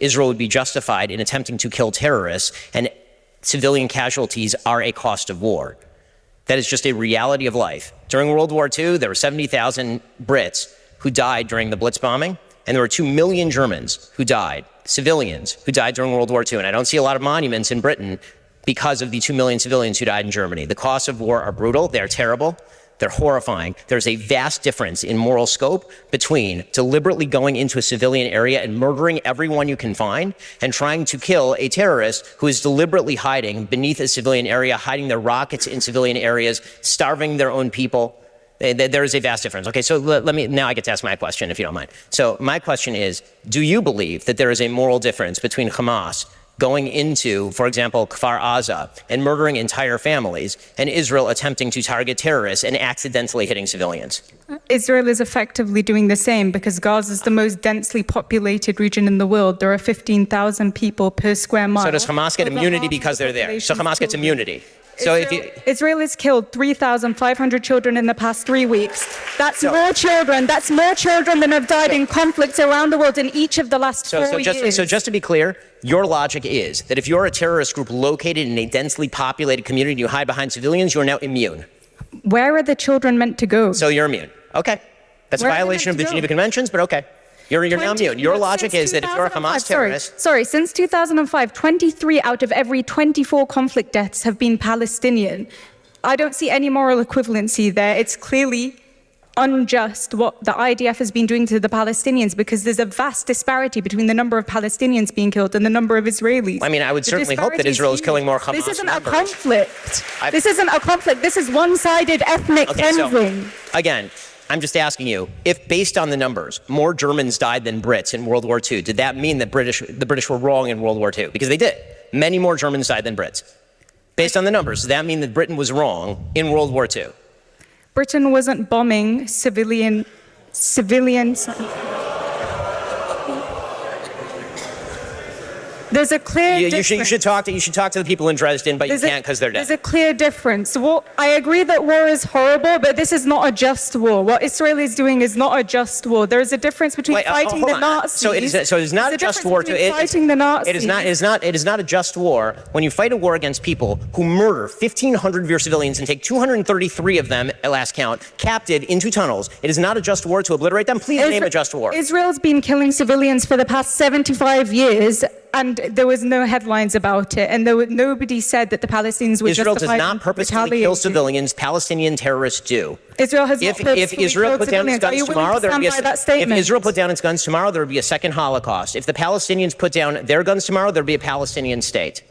Israel would be justified in attempting to kill terrorists, and civilian casualties are a cost of war. That is just a reality of life. During World War II, there were 70,000 Brits who died during the Blitz bombing, and there were 2 million Germans who died, civilians who died during World War II. And I don't see a lot of monuments in Britain because of the 2 million civilians who died in Germany. The costs of war are brutal, they're terrible, they're horrifying. There's a vast difference in moral scope between deliberately going into a civilian area and murdering everyone you can find and trying to kill a terrorist who is deliberately hiding beneath a civilian area, hiding their rockets in civilian areas, starving their own people. There is a vast difference. Okay, so now I get to ask my question, if you don't mind. So my question is, do you believe that there is a moral difference between Hamas going into, for example, Kfar Aza and murdering entire families, and Israel attempting to target terrorists and accidentally hitting civilians? Israel is effectively doing the same because Gaza is the most densely populated region in the world. There are 15,000 people per square mile. So does Hamas get immunity because they're there? So Hamas gets immunity. So Israel has killed 3,500 children in the past 3 weeks. That's more children. That's more children than have died in conflicts around the world in each of the last 4 years. So just to be clear, your logic is that if you're a terrorist group located in a densely populated community and you hide behind civilians, you're now immune. Where are the children meant to go? So you're immune. Okay. That's a violation of the Geneva Conventions, but okay. You're now immune. Your logic is that if you're a Hamas terrorist... Sorry, since 2005, 23 out of every 24 conflict deaths have been Palestinian. I don't see any moral equivalency there. It's clearly unjust what the IDF has been doing to the Palestinians because there's a vast disparity between the number of Palestinians being killed and the number of Israelis. I mean, I would certainly hope that Israel is killing more Hamas members. This isn't a conflict. This isn't a conflict. This is one-sided ethnic cleansing. So, again, I'm just asking you, if based on the numbers, more Germans died than Brits in World War II, did that mean that the British were wrong in World War II? Because they did. Many more Germans died than Brits. Based on the numbers, does that mean that Britain was wrong in World War II? Britain wasn't bombing civilians. There's a clear difference. You should talk to the people in Dresden, but you can't because they're dead. There's a clear difference. Well, I agree that war is horrible, but this is not a just war. What Israel is doing is not a just war. There is a difference between fighting the Nazis. So it is not a just war. Fighting the Nazis. It is not a just war when you fight a war against people who murder 1,500 of your civilians and take 233 of them, at last count, captive into tunnels. It is not a just war to obliterate them. Please name a just war. Israel's been killing civilians for the past 75 years. And there was no headlines about it, and nobody said that the Palestinians were Israel justified. Israel does not purposefully kill civilians. Palestinian terrorists do. Israel has if Israel put down its guns tomorrow, there would be if Israel put down its guns tomorrow, there would be a second Holocaust. If the Palestinians put down their guns tomorrow, there would be a Palestinian state.